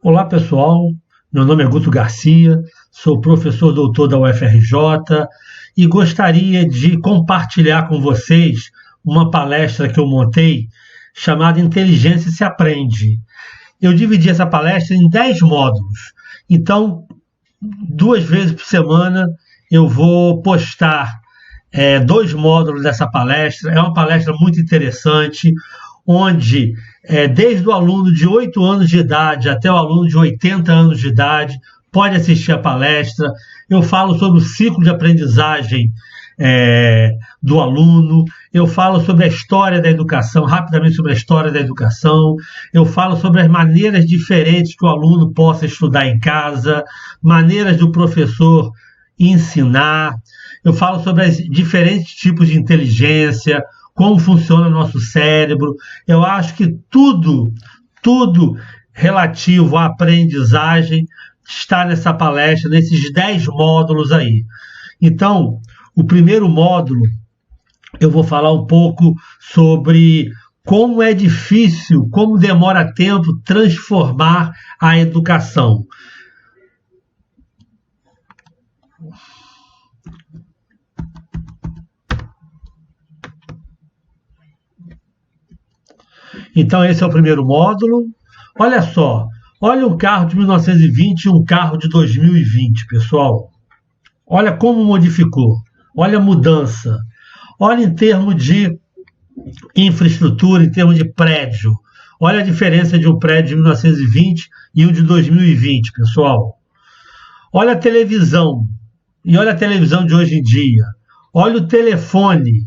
Olá pessoal, meu nome é Guto Garcia, sou professor doutor da UFRJ e gostaria de compartilhar com vocês uma palestra que eu montei chamada Inteligência se Aprende. Eu dividi essa palestra em 10 módulos, então 2 vezes por semana eu vou postar 2 módulos dessa palestra. É uma palestra muito interessante, onde desde o aluno de 8 anos de idade até o aluno de 80 anos de idade pode assistir a palestra. Eu falo sobre o ciclo de aprendizagem do aluno, eu falo sobre a história da educação, rapidamente sobre a história da educação, eu falo sobre as maneiras diferentes que o aluno possa estudar em casa, maneiras do professor ensinar, eu falo sobre os diferentes tipos de inteligência, como funciona o nosso cérebro. Eu acho que tudo relativo à aprendizagem está nessa palestra, nesses 10 módulos aí. Então, o primeiro módulo, eu vou falar um pouco sobre como é difícil, como demora tempo transformar a educação. Então, esse é o primeiro módulo. Olha só, olha um carro de 1920 e um carro de 2020, pessoal. Olha como modificou, olha a mudança. Olha em termos de infraestrutura, em termos de prédio. Olha a diferença de um prédio de 1920 e um de 2020, pessoal. Olha a televisão, e olha a televisão de hoje em dia. Olha o telefone.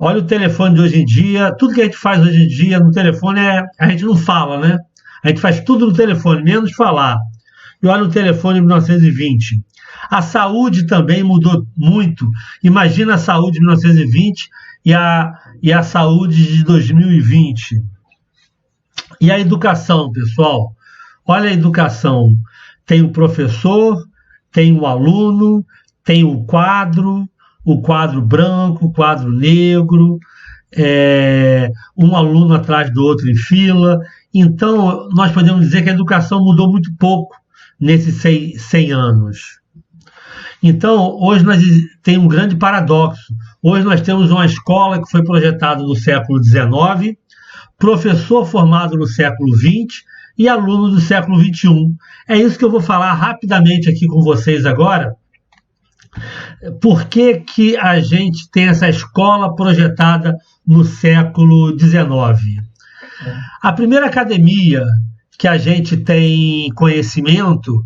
Olha o telefone de hoje em dia, tudo que a gente faz hoje em dia no telefone a gente não fala, né? A gente faz tudo no telefone, menos falar. E olha o telefone de 1920. A saúde também mudou muito. Imagina a saúde de 1920 e a saúde de 2020. E a educação, pessoal? Olha a educação. Tem o professor, tem o aluno, tem o quadro branco, o quadro negro, um aluno atrás do outro em fila. Então, nós podemos dizer que a educação mudou muito pouco nesses 100 anos. Então, hoje nós temos um grande paradoxo. Hoje nós temos uma escola que foi projetada no século XIX, professor formado no século XX e aluno do século XXI. É isso que eu vou falar rapidamente aqui com vocês agora. Por que a gente tem essa escola projetada no século XIX? A primeira academia que a gente tem conhecimento,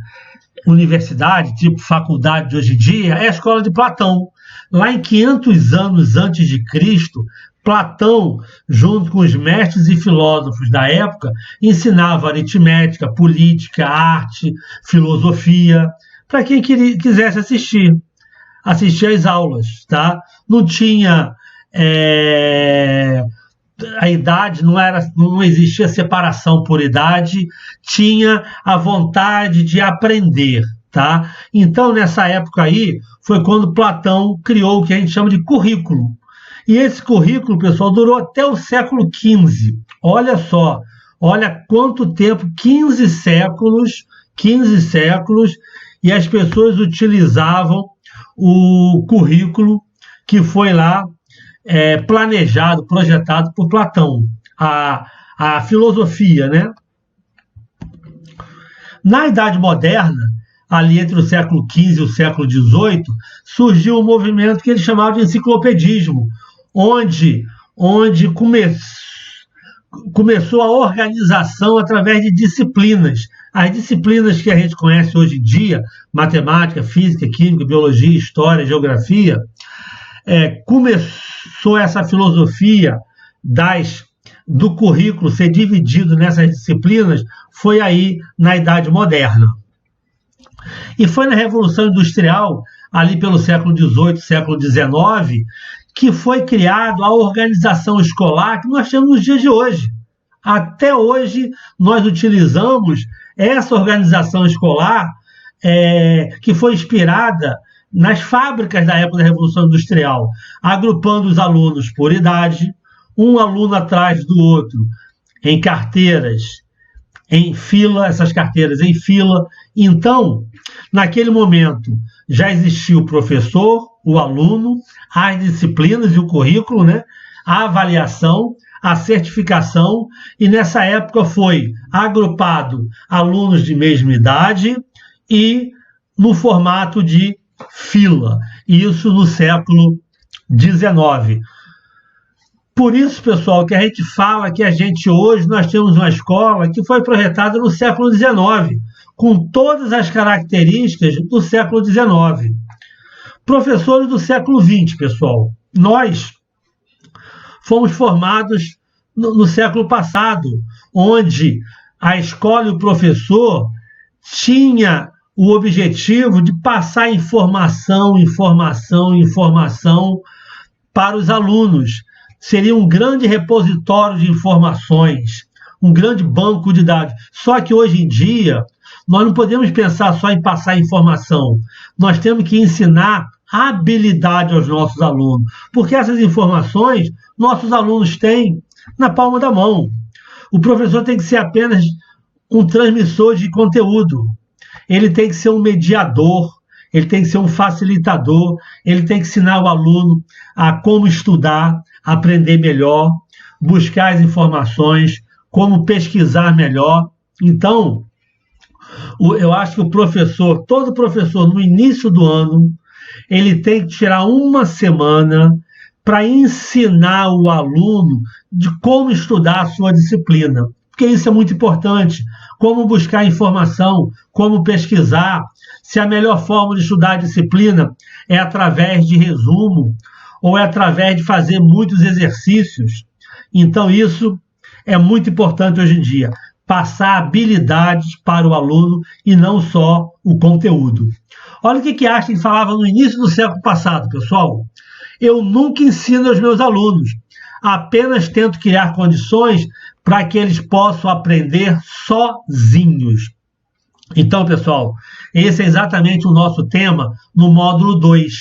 universidade, tipo faculdade de hoje em dia, é a escola de Platão. Lá em 500 anos antes de Cristo, Platão, junto com os mestres e filósofos da época, ensinava aritmética, política, arte, filosofia, para quem quisesse assistir às aulas, tá? Não tinha a idade, não existia separação por idade, tinha a vontade de aprender, tá? Então, nessa época aí, foi quando Platão criou o que a gente chama de currículo. E esse currículo, pessoal, durou até o século XV. Olha só, olha quanto tempo, 15 séculos, e as pessoas utilizavam o currículo que foi lá planejado, projetado por Platão, a filosofia, né? Na Idade Moderna, ali entre o século XV e o século XVIII, surgiu um movimento que eles chamavam de enciclopedismo, onde começou a organização através de disciplinas. As disciplinas que a gente conhece hoje em dia, matemática, física, química, biologia, história, geografia, começou essa filosofia do currículo ser dividido nessas disciplinas, foi aí na Idade Moderna. E foi na Revolução Industrial, ali pelo século XVIII, século XIX, que foi criada a organização escolar que nós temos nos dias de hoje. Até hoje, nós utilizamos essa organização escolar que foi inspirada nas fábricas da época da Revolução Industrial, agrupando os alunos por idade, um aluno atrás do outro, em carteiras, em fila, essas carteiras em fila. Então, naquele momento, já existia o professor, o aluno, as disciplinas e o currículo, né? A avaliação, a certificação, e nessa época foi agrupado alunos de mesma idade e no formato de fila, isso no século XIX. Por isso, pessoal, que a gente fala que hoje nós temos uma escola que foi projetada no século XIX, com todas as características do século XIX. Professores do século XX, pessoal, nós fomos formados no século passado, onde a escola e o professor tinha o objetivo de passar informação para os alunos. Seria um grande repositório de informações, um grande banco de dados. Só que hoje em dia, nós não podemos pensar só em passar informação. Nós temos que ensinar habilidade aos nossos alunos, porque essas informações nossos alunos têm na palma da mão. O professor tem que ser apenas um transmissor de conteúdo. Ele tem que ser um mediador, ele tem que ser um facilitador, ele tem que ensinar o aluno a como estudar, aprender melhor, buscar as informações, como pesquisar melhor. Então, eu acho que o professor, todo professor, no início do ano, ele tem que tirar uma semana para ensinar o aluno de como estudar a sua disciplina, porque isso é muito importante. Como buscar informação, como pesquisar, se a melhor forma de estudar a disciplina é através de resumo ou é através de fazer muitos exercícios. Então, isso é muito importante hoje em dia, passar habilidades para o aluno e não só o conteúdo. Olha o que Einstein falava no início do século passado, pessoal. Eu nunca ensino aos meus alunos, apenas tento criar condições para que eles possam aprender sozinhos. Então, pessoal, esse é exatamente o nosso tema no módulo 2.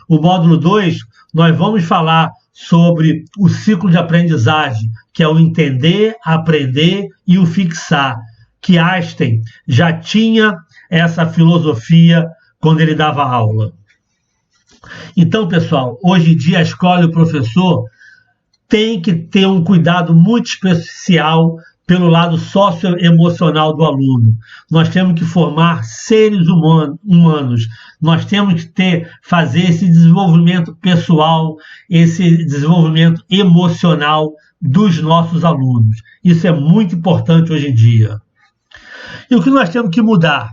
O módulo 2, nós vamos falar sobre o ciclo de aprendizagem, que é o entender, aprender e o fixar, que Einstein já tinha essa filosofia quando ele dava aula. Então, pessoal, hoje em dia a escola e o professor tem que ter um cuidado muito especial pelo lado socioemocional do aluno. Nós temos que formar seres humanos. Nós temos que fazer esse desenvolvimento pessoal, esse desenvolvimento emocional dos nossos alunos. Isso é muito importante hoje em dia. E o que nós temos que mudar?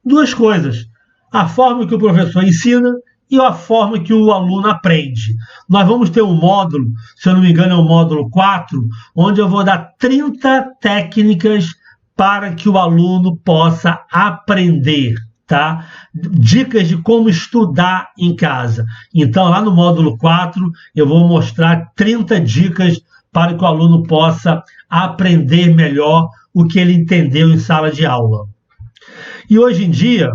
Duas coisas. A forma que o professor ensina e a forma que o aluno aprende. Nós vamos ter um módulo, se eu não me engano é o módulo 4, onde eu vou dar 30 técnicas para que o aluno possa aprender, tá? Dicas de como estudar em casa. Então, lá no módulo 4, eu vou mostrar 30 dicas para que o aluno possa aprender melhor o que ele entendeu em sala de aula. E hoje em dia,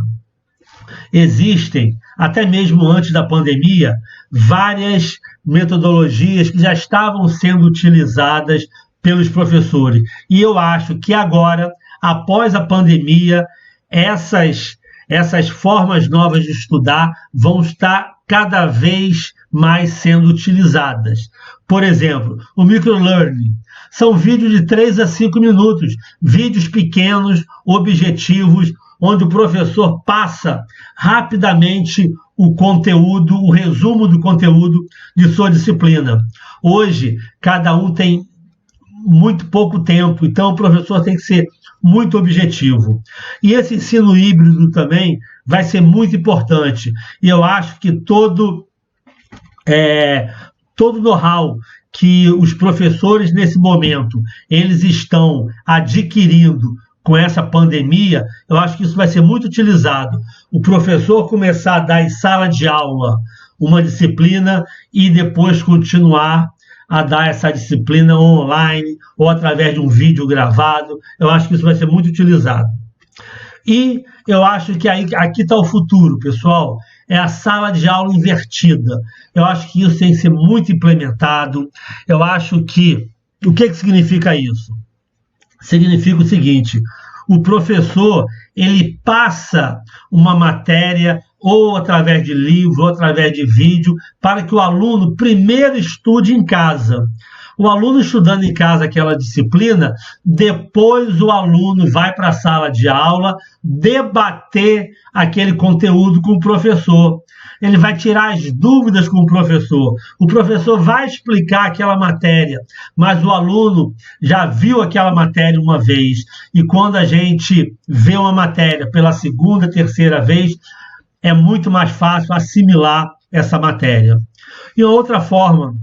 existem, até mesmo antes da pandemia, várias metodologias que já estavam sendo utilizadas pelos professores. E eu acho que agora, após a pandemia, essas formas novas de estudar vão estar cada vez mais sendo utilizadas. Por exemplo, o microlearning. São vídeos de 3 a 5 minutos, vídeos pequenos, objetivos, onde o professor passa rapidamente o conteúdo, o resumo do conteúdo de sua disciplina. Hoje, cada um tem muito pouco tempo, então o professor tem que ser muito objetivo. E esse ensino híbrido também vai ser muito importante. E eu acho que todo know-how que os professores, nesse momento, eles estão adquirindo com essa pandemia, eu acho que isso vai ser muito utilizado. O professor começar a dar em sala de aula uma disciplina e depois continuar a dar essa disciplina online ou através de um vídeo gravado. Eu acho que isso vai ser muito utilizado. E eu acho que aqui está o futuro, pessoal. é a sala de aula invertida. Eu acho que isso tem que ser muito implementado. Eu acho que... O que significa isso? Significa o seguinte: o professor, ele passa uma matéria ou através de livro, ou através de vídeo, para que o aluno primeiro estude em casa. O aluno estudando em casa aquela disciplina, depois o aluno vai para a sala de aula debater aquele conteúdo com o professor. Ele vai tirar as dúvidas com o professor vai explicar aquela matéria, mas o aluno já viu aquela matéria uma vez, e quando a gente vê uma matéria pela segunda, terceira vez, é muito mais fácil assimilar essa matéria. E outra forma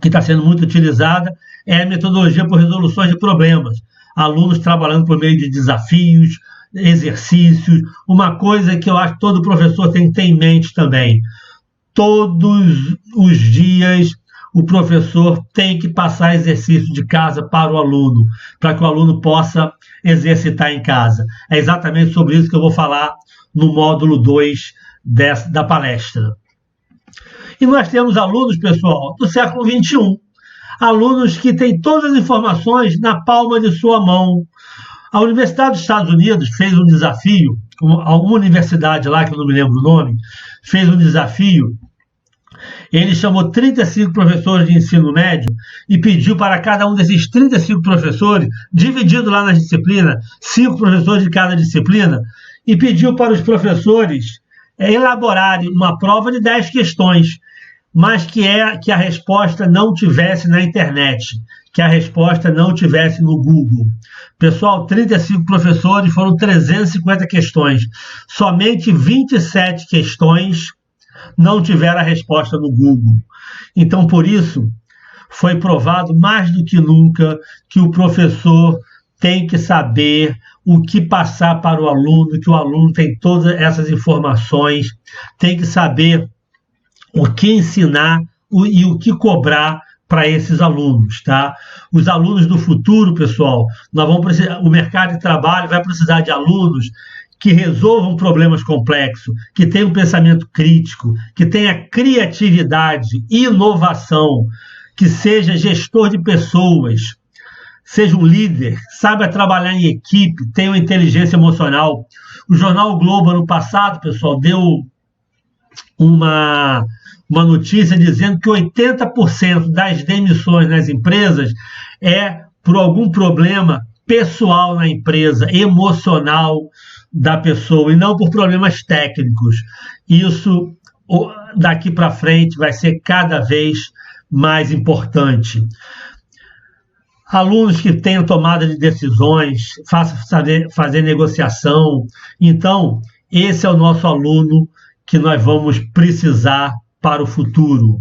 que está sendo muito utilizada é a metodologia por resoluções de problemas. Alunos trabalhando por meio de desafios, exercícios, uma coisa que eu acho que todo professor tem que ter em mente também. Todos os dias o professor tem que passar exercício de casa para o aluno, para que o aluno possa exercitar em casa. É exatamente sobre isso que eu vou falar no módulo 2 da palestra. E nós temos alunos, pessoal, do século XXI. Alunos que têm todas as informações na palma de sua mão. A Universidade dos Estados Unidos fez um desafio, uma universidade lá, que eu não me lembro o nome, fez um desafio. Ele chamou 35 professores de ensino médio e pediu para cada um desses 35 professores, dividido lá nas disciplinas, 5 professores de cada disciplina, e pediu para os professores elaborarem uma prova de 10 questões, mas que a resposta não tivesse na internet, que a resposta não tivesse no Google. Pessoal, 35 professores, foram 350 questões. Somente 27 questões não tiveram a resposta no Google. Então, por isso, foi provado mais do que nunca que o professor tem que saber o que passar para o aluno, que o aluno tem todas essas informações, tem que saber o que ensinar e o que cobrar para esses alunos, tá? Os alunos do futuro, pessoal, nós vamos precisar, o mercado de trabalho vai precisar de alunos que resolvam problemas complexos, que tenham pensamento crítico, que tenha criatividade, inovação, que seja gestor de pessoas, seja um líder, saiba trabalhar em equipe, tenha uma inteligência emocional. O jornal o Globo, ano passado, pessoal, deu uma notícia dizendo que 80% das demissões nas empresas é por algum problema pessoal na empresa, emocional da pessoa, e não por problemas técnicos. Isso, daqui para frente, vai ser cada vez mais importante. Alunos que tenham tomada de decisões, fazer negociação. Então, esse é o nosso aluno que nós vamos precisar para o futuro.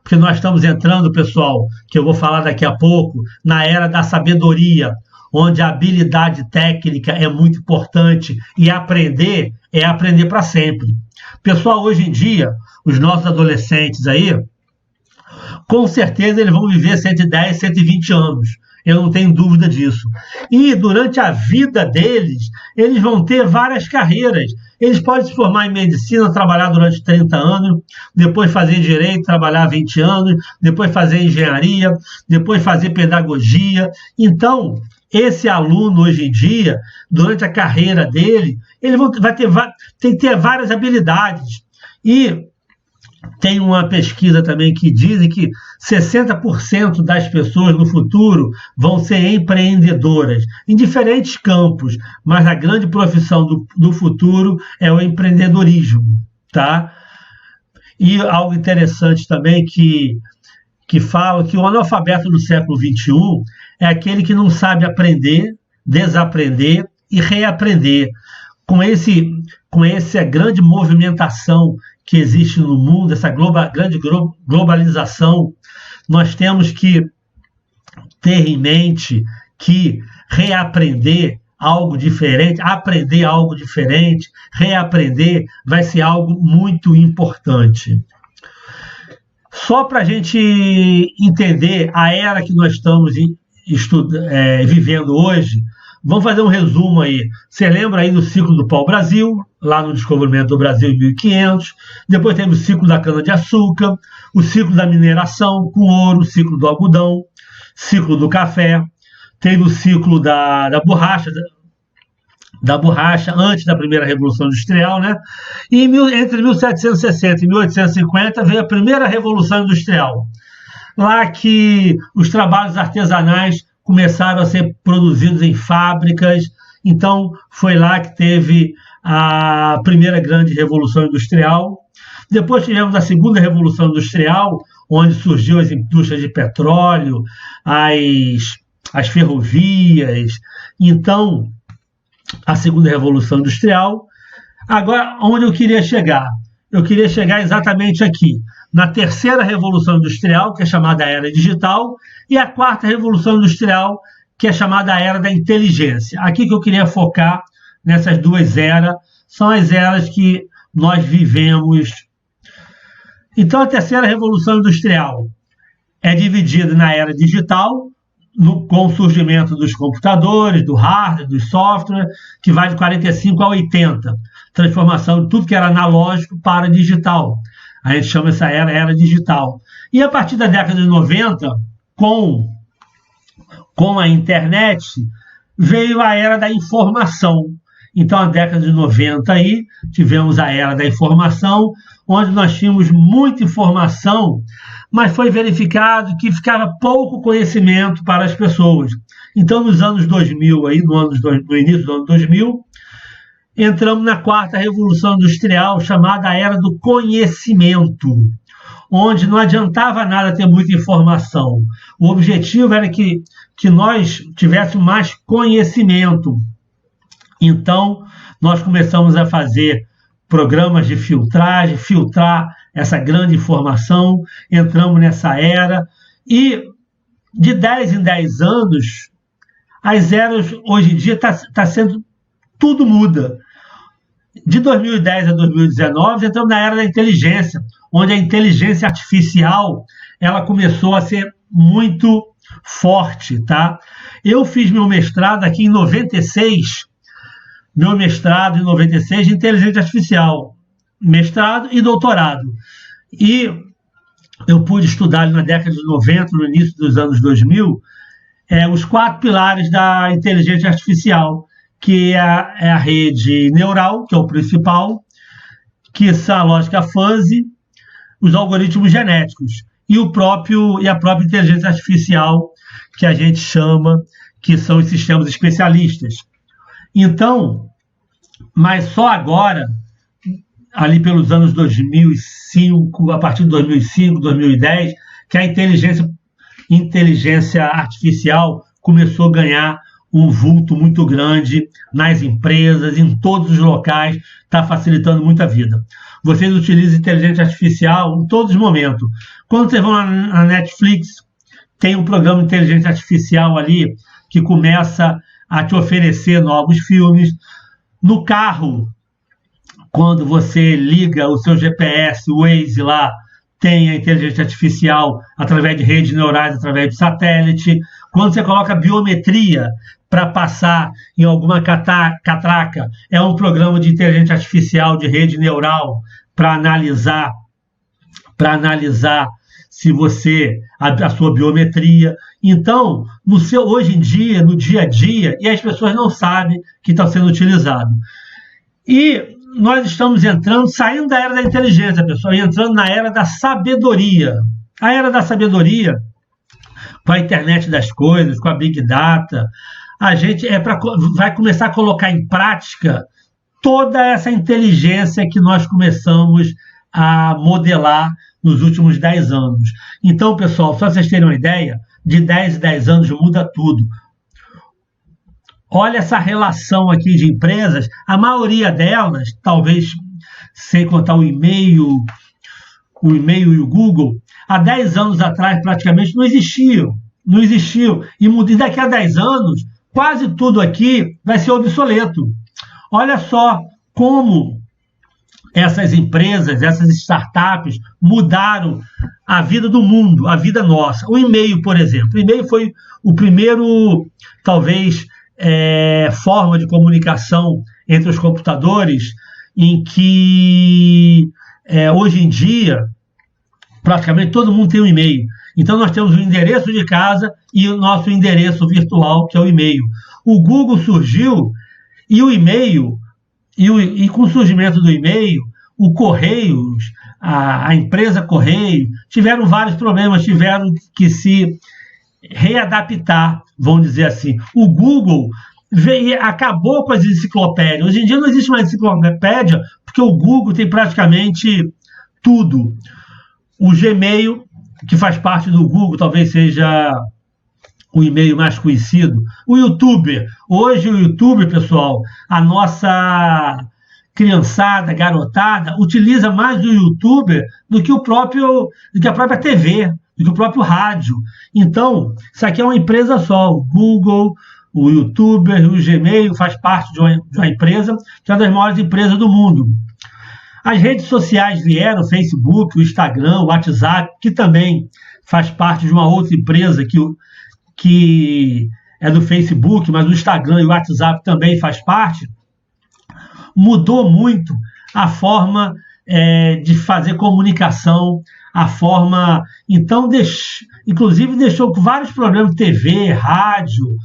Porque nós estamos entrando, pessoal, que eu vou falar daqui a pouco, na era da sabedoria, onde a habilidade técnica é muito importante e aprender é aprender para sempre. Pessoal, hoje em dia, os nossos adolescentes aí, com certeza eles vão viver 110, 120 anos. Eu não tenho dúvida disso. E durante a vida deles, eles vão ter várias carreiras. Eles podem se formar em medicina, trabalhar durante 30 anos, depois fazer direito, trabalhar 20 anos, depois fazer engenharia, depois fazer pedagogia. Então, esse aluno hoje em dia, durante a carreira dele, ele tem que ter várias habilidades. E tem uma pesquisa também que diz que 60% das pessoas no futuro vão ser empreendedoras, em diferentes campos, mas a grande profissão do futuro é o empreendedorismo, tá? E algo interessante também que fala que o analfabeto do século XXI é aquele que não sabe aprender, desaprender e reaprender. Com essa grande movimentação que existe no mundo, essa grande globalização, nós temos que ter em mente que reaprender algo diferente, aprender algo diferente, reaprender vai ser algo muito importante. Só para a gente entender a era que nós estamos vivendo hoje, vamos fazer um resumo aí. Você lembra aí do ciclo do pau-brasil, lá no descobrimento do Brasil em 1500, depois teve o ciclo da cana-de-açúcar, o ciclo da mineração com ouro, o ciclo do algodão, ciclo do café, teve o ciclo da borracha antes da primeira Revolução Industrial, né? E entre 1760 e 1850 veio a primeira Revolução Industrial, lá que os trabalhos artesanais começaram a ser produzidos em fábricas. Então, foi lá que teve a primeira grande Revolução Industrial. Depois tivemos a segunda Revolução Industrial, onde surgiu as indústrias de petróleo, as ferrovias. Então, a segunda Revolução Industrial. Agora, onde eu queria chegar? Eu queria chegar exatamente aqui, na terceira Revolução Industrial, que é chamada Era Digital, e a quarta Revolução Industrial, que é chamada a Era da Inteligência. Aqui que eu queria focar nessas duas eras, são as eras que nós vivemos. Então, a terceira Revolução Industrial é dividida na Era Digital, com o surgimento dos computadores, do hardware, do software, que vai de 45 a 80. Transformação de tudo que era analógico para digital. A gente chama essa era digital. E a partir da década de 90, com a internet, veio a era da informação. Então, na década de 90, aí, tivemos a era da informação, onde nós tínhamos muita informação, mas foi verificado que ficava pouco conhecimento para as pessoas. Então, nos anos 2000, aí, no início do ano 2000, entramos na quarta Revolução Industrial, chamada a Era do Conhecimento, onde não adiantava nada ter muita informação. O objetivo era que nós tivéssemos mais conhecimento. Então, nós começamos a fazer programas de filtragem, filtrar essa grande informação, entramos nessa era, e de 10 em 10 anos, as eras, hoje em dia, está sendo, tudo muda. De 2010 a 2019, entramos na era da inteligência, onde a inteligência artificial ela começou a ser muito forte, tá? Eu fiz meu mestrado aqui em 96, meu mestrado em 96 de inteligência artificial, mestrado e doutorado. E eu pude estudar ali na década de 90, no início dos anos 2000, os 4 pilares da inteligência artificial, que é a rede neural, que é o principal, que são a lógica fuzzy, os algoritmos genéticos e a própria inteligência artificial, que a gente chama, que são os sistemas especialistas. Então, mas só agora, ali pelos anos 2005, a partir de 2005, 2010, que a inteligência artificial começou a ganhar um vulto muito grande nas empresas, em todos os locais, está facilitando muito a vida. Vocês utilizam inteligência artificial em todos os momentos. Quando vocês vão na Netflix, tem um programa de inteligência artificial ali que começa a te oferecer novos filmes. No carro, quando você liga o seu GPS, o Waze lá, tem a inteligência artificial através de redes neurais, através de satélite. Quando você coloca biometria para passar em alguma catraca, é um programa de inteligência artificial de rede neural para analisar se você a sua biometria. Então, hoje em dia, no dia a dia, e as pessoas não sabem que está sendo utilizado. E nós estamos saindo da era da inteligência, pessoal, e entrando na era da sabedoria. A era da sabedoria, com a internet das coisas, com a Big Data, a gente vai começar a colocar em prática toda essa inteligência que nós começamos a modelar nos últimos 10 anos. Então, pessoal, só para vocês terem uma ideia, de 10 em 10 anos muda tudo. Olha essa relação aqui de empresas, a maioria delas, talvez sem contar o e-mail e o Google, há 10 anos atrás praticamente não existiam. E daqui a 10 anos, quase tudo aqui vai ser obsoleto. Olha só como essas empresas, essas startups mudaram a vida do mundo, a vida nossa. O e-mail, por exemplo. O e-mail foi o primeiro, talvez, forma de comunicação entre os computadores em que hoje em dia praticamente todo mundo tem um e-mail. Então nós temos o endereço de casa e o nosso endereço virtual, que é o e-mail. O Google surgiu e o e-mail, e com o surgimento do e-mail, o Correios, a empresa Correio, tiveram vários problemas, tiveram que se readaptar, vamos dizer assim. O Google acabou com as enciclopédias. Hoje em dia não existe mais enciclopédia, porque o Google tem praticamente tudo. O Gmail, que faz parte do Google, talvez seja o e-mail mais conhecido. O YouTube. Hoje o YouTube, pessoal, a nossa criançada, garotada, utiliza mais o YouTube do que a própria TV, do que o próprio rádio. Então, isso aqui é uma empresa só. O Google, o YouTube, o Gmail faz parte de uma empresa que é uma das maiores empresas do mundo. As redes sociais vieram, o Facebook, o Instagram, o WhatsApp, que também faz parte de uma outra empresa que é do Facebook, mas o Instagram e o WhatsApp também faz parte. Mudou muito a forma de fazer comunicação, a forma... Então, inclusive, deixou vários problemas de TV, rádio,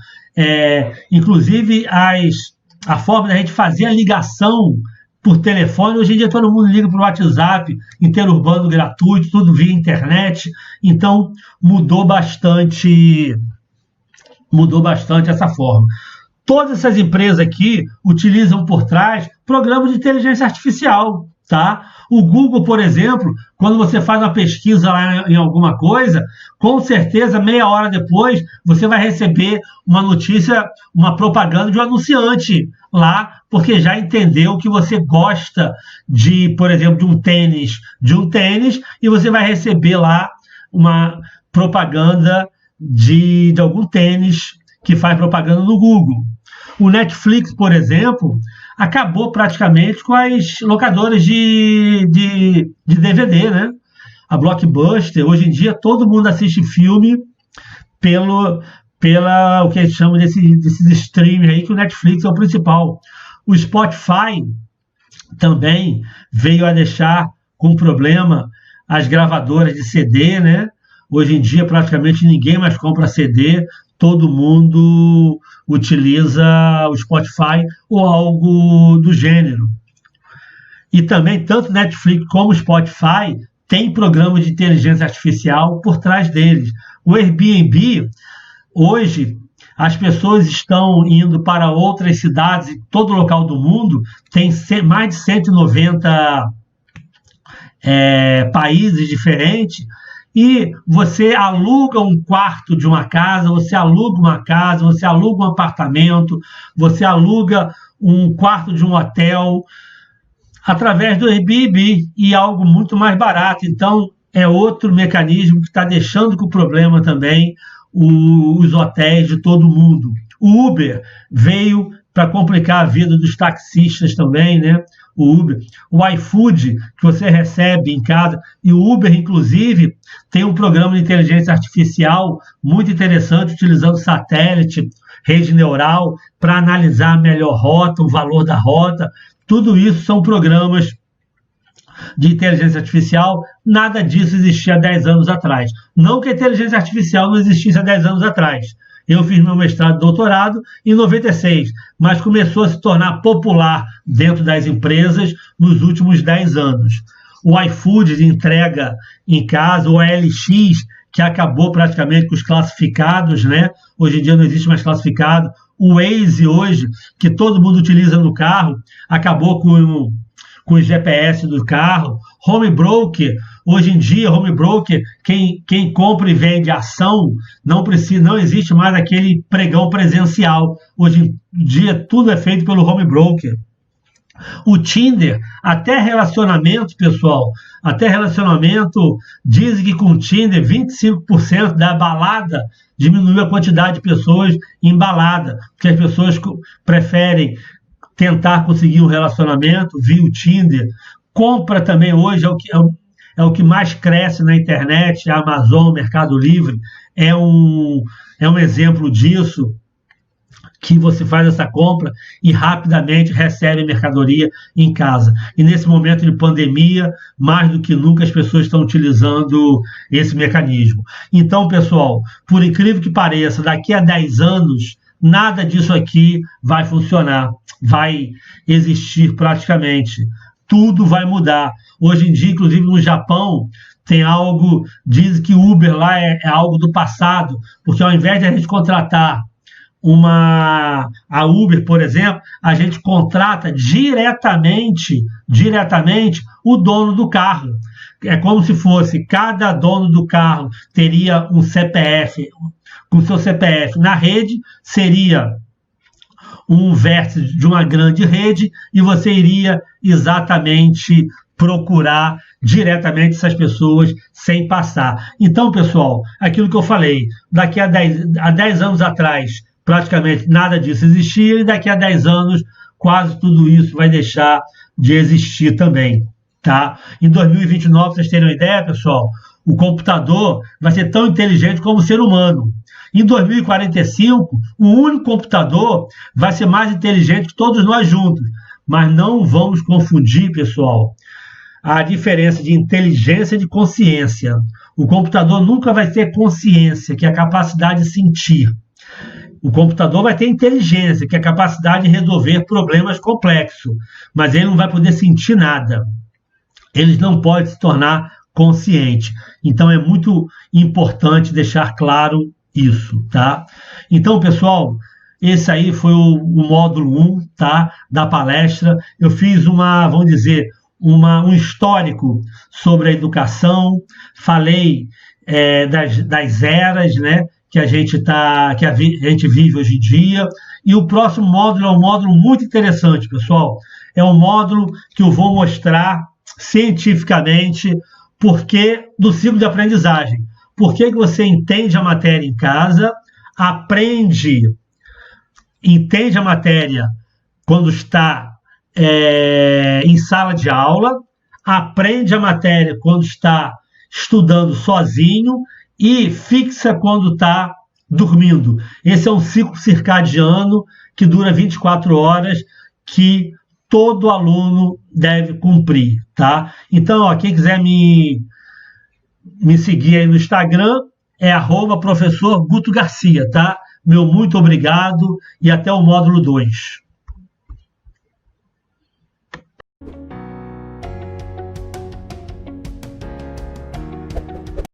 inclusive a forma da gente fazer a ligação por telefone. Hoje em dia todo mundo liga para o WhatsApp, interurbano gratuito, tudo via internet. Então, mudou bastante essa forma. Todas essas empresas aqui utilizam por trás programas de inteligência artificial, tá? O Google, por exemplo, quando você faz uma pesquisa lá em alguma coisa, com certeza, meia hora depois, você vai receber uma notícia, uma propaganda de um anunciante lá, porque já entendeu que você gosta por exemplo, de um tênis, e você vai receber lá uma propaganda de algum tênis que faz propaganda no Google. O Netflix, por exemplo, acabou praticamente com as locadoras de DVD, né? A Blockbuster, hoje em dia, todo mundo assiste filme pela o que eles chamam desses streams aí, que o Netflix é o principal. O Spotify também veio a deixar com problema as gravadoras de CD, né? Hoje em dia, praticamente ninguém mais compra CD, todo mundo utiliza o Spotify ou algo do gênero. E também, tanto Netflix como Spotify tem programas de inteligência artificial por trás deles. O Airbnb, hoje, as pessoas estão indo para outras cidades, em todo local do mundo, tem mais de 190 países diferentes, e você aluga um quarto de uma casa, você aluga uma casa, você aluga um apartamento, você aluga um quarto de um hotel através do Airbnb, e algo muito mais barato. Então, é outro mecanismo que está deixando com o problema também os hotéis de todo mundo. O Uber veio para complicar a vida dos taxistas também, né? O Uber, o iFood, que você recebe em casa, e o Uber, inclusive, tem um programa de inteligência artificial muito interessante, utilizando satélite, rede neural, para analisar a melhor rota, o valor da rota. Tudo isso são programas de inteligência artificial. Nada disso existia há 10 anos atrás. Não que a inteligência artificial não existisse há 10 anos atrás. Eu fiz meu mestrado e doutorado em 96, mas começou a se tornar popular dentro das empresas nos últimos 10 anos. O iFood de entrega em casa, o OLX, que acabou praticamente com os classificados, né? Hoje em dia não existe mais classificado. O Waze hoje, que todo mundo utiliza no carro, acabou com o GPS do carro. Home broker, hoje em dia, home broker, quem compra e vende ação, não existe mais aquele pregão presencial. Hoje em dia, tudo é feito pelo home broker. O Tinder, até relacionamento, pessoal, dizem que com o Tinder, 25% da balada diminuiu a quantidade de pessoas em balada, porque as pessoas preferem tentar conseguir um relacionamento via o Tinder. Compra também hoje é o que mais cresce na internet. A Amazon, o Mercado Livre é um exemplo disso. que você faz essa compra e rapidamente recebe a mercadoria em casa. E nesse momento de pandemia, mais do que nunca as pessoas estão utilizando esse mecanismo. Então, pessoal, por incrível que pareça, daqui a 10 anos, nada disso aqui vai funcionar, vai existir praticamente. Tudo vai mudar. Hoje em dia, inclusive no Japão, tem algo, dizem que Uber lá é algo do passado, porque ao invés de a gente contratar a Uber, por exemplo, a gente contrata diretamente o dono do carro. É como se fosse, cada dono do carro teria um CPF, com seu CPF na rede, seria um vértice de uma grande rede e você iria exatamente procurar diretamente essas pessoas sem passar. Então, pessoal, aquilo que eu falei, daqui a 10 anos atrás, praticamente nada disso existia, e daqui a 10 anos quase tudo isso vai deixar de existir também, tá? Em 2029, pra vocês terem uma ideia, pessoal, o computador vai ser tão inteligente como o ser humano. Em 2045, o único computador vai ser mais inteligente que todos nós juntos. Mas não vamos confundir, pessoal, a diferença de inteligência e de consciência. O computador nunca vai ter consciência, que é a capacidade de sentir. O computador vai ter inteligência, que é a capacidade de resolver problemas complexos, mas ele não vai poder sentir nada. Ele não pode se tornar consciente. Então é muito importante deixar claro isso, tá? Então, pessoal, esse aí foi o módulo 1, tá, da palestra. Eu fiz vamos dizer, um histórico sobre a educação, falei das eras, né, que a gente vive hoje em dia. E o próximo módulo é um módulo muito interessante, pessoal. É um módulo que eu vou mostrar cientificamente do ciclo de aprendizagem. Por que você entende a matéria em casa, entende a matéria quando está em sala de aula, aprende a matéria quando está estudando sozinho e fixa quando está dormindo. Esse é um ciclo circadiano que dura 24 horas, que todo aluno deve cumprir, tá? Então, quem quiser me seguir aí no Instagram, é @professor Guto Garcia, tá? Meu muito obrigado e até o módulo 2.